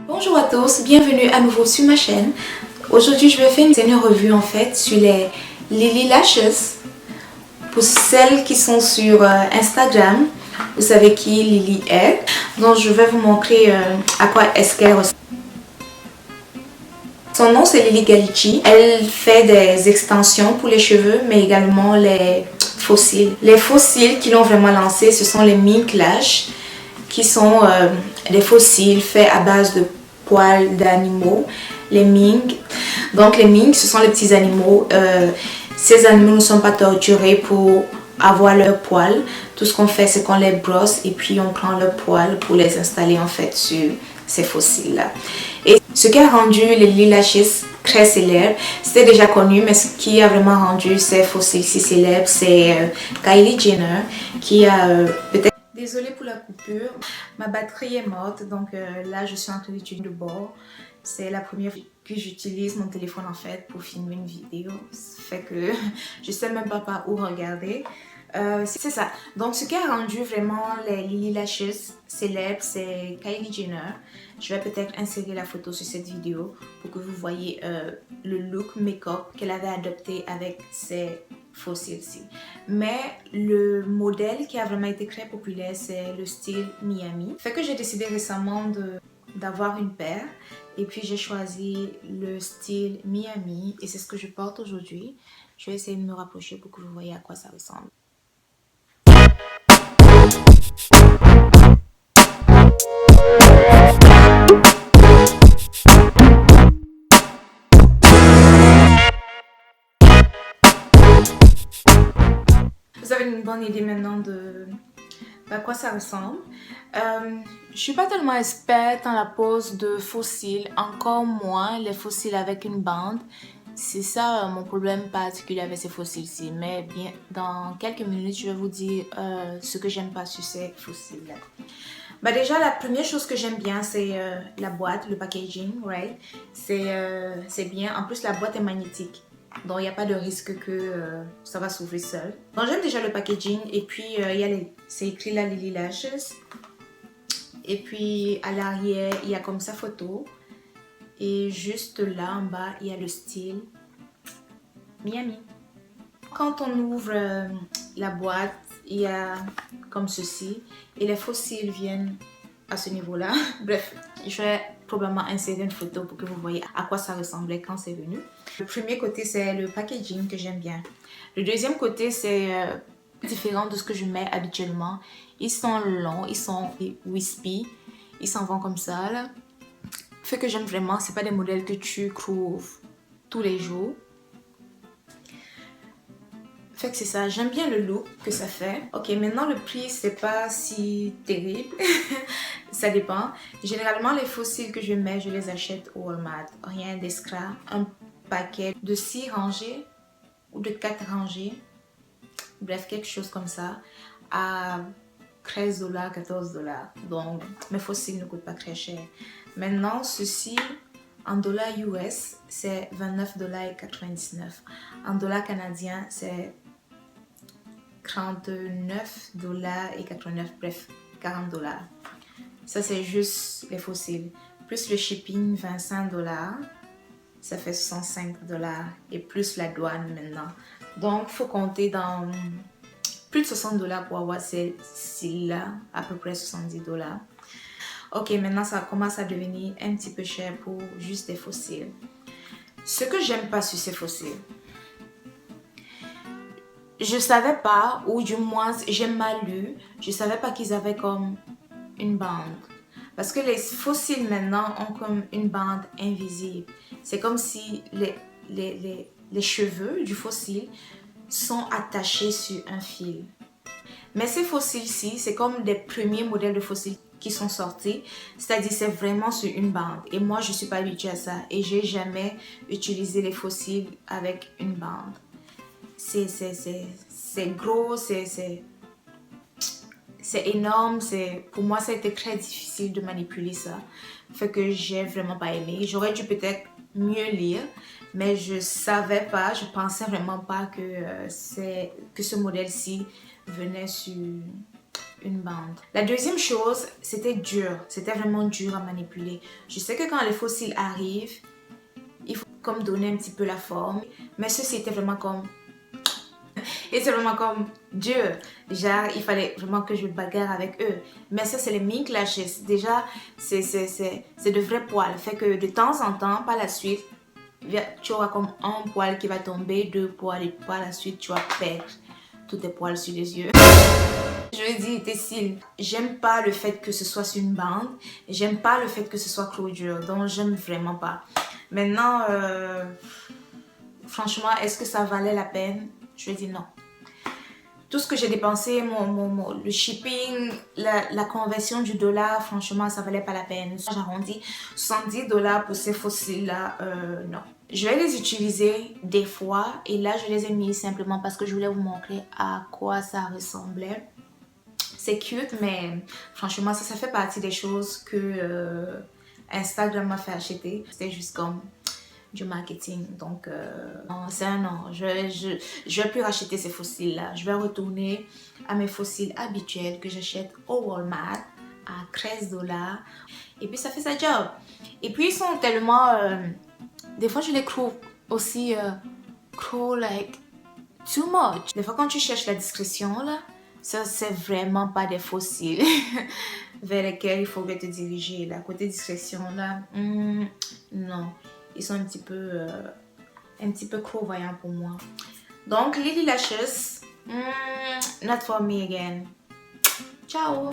Bonjour à tous, bienvenue à nouveau sur ma chaîne. Aujourd'hui je vais faire une revue en fait sur les Lily Lashes. Pour celles qui sont sur Instagram, vous savez qui Lily est. Donc je vais vous montrer à quoi est-ce qu'elle ressemble. Son nom c'est Lily Ghalichi. Elle fait des extensions pour les cheveux mais également les fossiles. Les fossiles qui l'ont vraiment lancé, ce sont les Mink Lash, qui sont des fossiles faits à base de poils d'animaux, les mink. Donc les mink, ce sont les petits animaux. Ces animaux ne sont pas torturés pour avoir leurs poils. Tout ce qu'on fait, c'est qu'on les brosse et puis on prend leurs poils pour les installer en fait sur ces fossiles-là. Et ce qui a rendu les Lily Lashes très célèbres, c'était déjà connu, mais ce qui a vraiment rendu ces fossiles si célèbres, c'est Kylie Jenner, qui a peut-être... Désolée pour la coupure, ma batterie est morte, donc là je suis en train d'étudier de bord. C'est la première fois que j'utilise mon téléphone en fait pour filmer une vidéo. Ça fait que je sais même pas par où regarder. C'est ça. Donc ce qui a rendu vraiment les Lily Lashes célèbres, c'est Kylie Jenner. Je vais peut-être insérer la photo sur cette vidéo pour que vous voyez le look make-up qu'elle avait adopté avec ses fossiles-ci. Mais le modèle qui a vraiment été très populaire, c'est le style Miami. Fait que j'ai décidé récemment d'avoir une paire et puis j'ai choisi le style Miami et c'est ce que je porte aujourd'hui. Je vais essayer de me rapprocher pour que vous voyez à quoi ça ressemble. Vous avez une bonne idée maintenant de à quoi ça ressemble. Je suis pas tellement experte en la pose de fossiles, encore moins les fossiles avec une bande. C'est ça mon problème particulier avec ces fossiles-ci. Mais bien, dans quelques minutes, je vais vous dire ce que j'aime pas sur ces fossiles-là. Bah déjà, la première chose que j'aime bien, c'est la boîte, le packaging, right? C'est bien. En plus, la boîte est magnétique. Donc, il n'y a pas de risque que ça va s'ouvrir seul. Donc, j'aime déjà le packaging. Et puis, c'est écrit là, Lily Lashes. Et puis, à l'arrière, il y a comme sa photo. Et juste là, en bas, il y a le style Miami. Quand on ouvre la boîte, il y a comme ceci. Et les fossiles viennent à ce niveau-là. Bref, je vais probablement insérer une photo pour que vous voyez à quoi ça ressemblait quand c'est venu. Le premier côté, c'est le packaging que j'aime bien. Le deuxième côté, c'est différent de ce que je mets habituellement. Ils sont longs, ils sont wispy, ils s'en vont comme ça là. Ce que j'aime vraiment, c'est pas des modèles que tu trouves tous les jours. Fait que c'est ça, j'aime bien le look que ça fait. Ok, maintenant le prix, c'est pas si terrible. Ça dépend. Généralement, les fossiles que je mets, je les achète au Walmart. Rien d'extra. Un paquet de 6 rangées ou de 4 rangées. Bref, quelque chose comme ça. À 13 $, 14 $. Donc, mes fossiles ne coûtent pas très cher. Maintenant, ceci, en dollars US, c'est 29,99 $. En dollars canadiens, c'est 39,89 $. Bref, 40 $. Ça, c'est juste les fossiles. Plus le shipping, 25 $. Ça fait 65 $. Et plus la douane maintenant. Donc, il faut compter dans plus de 60 $ pour avoir ces cils-là. À peu près 70 $. Ok, maintenant, ça commence à devenir un petit peu cher pour juste des fossiles. Ce que j'aime pas sur ces fossiles, je savais pas, ou du moins j'ai mal lu, je savais pas qu'ils avaient comme une bande. Parce que les fossiles maintenant ont comme une bande invisible. C'est comme si les cheveux du fossile sont attachés sur un fil. Mais ces fossiles-ci, c'est comme des premiers modèles de fossiles qui sont sortis. C'est-à-dire c'est vraiment sur une bande. Et moi, je suis pas habituée à ça. Et j'ai jamais utilisé les fossiles avec une bande. C'est gros, c'est énorme, pour moi ça a été très difficile de manipuler ça. Fait que j'ai vraiment pas aimé. J'aurais dû peut-être mieux lire, mais je savais pas, je pensais vraiment pas que ce modèle-ci venait sur une bande. La deuxième chose, c'était dur. C'était vraiment dur à manipuler. Je sais que quand les fossiles arrivent, il faut comme donner un petit peu la forme. Mais ceci était vraiment comme... Et c'est vraiment comme dur. Déjà, il fallait vraiment que je bagarre avec eux. Mais ça, c'est les mink lashes. Déjà, c'est de vrais poils. Fait que de temps en temps, par la suite, tu auras comme un poil qui va tomber, 2 poils, et par la suite, tu vas perdre tous tes poils sur les yeux. Je dis, Tessil, j'aime pas le fait que ce soit sur une bande. J'aime pas le fait que ce soit trop dur. Donc, j'aime vraiment pas. Maintenant, franchement, est-ce que ça valait la peine? Je dis non. Tout ce que j'ai dépensé, le shipping, la conversion du dollar, franchement, ça valait pas la peine. J'arrondis 70 $ pour ces fossiles-là, non. Je vais les utiliser des fois et là, je les ai mis simplement parce que je voulais vous montrer à quoi ça ressemblait. C'est cute, mais franchement, ça fait partie des choses que Instagram m'a fait acheter. C'était juste comme du marketing. Donc, c'est un non. Je vais plus racheter ces fossiles-là. Je vais retourner à mes fossiles habituels que j'achète au Walmart à 13 $. Et puis, ça fait sa job. Et puis, ils sont tellement... des fois, je les trouve aussi... like, too much. Des fois, quand tu cherches la discrétion, là, ça, c'est vraiment pas des fossiles vers lesquels il faudrait te diriger. Là, côté discrétion, là, non. Ils sont un petit peu trop voyants pour moi. Donc, Lily Lashes, not for me again. Ciao!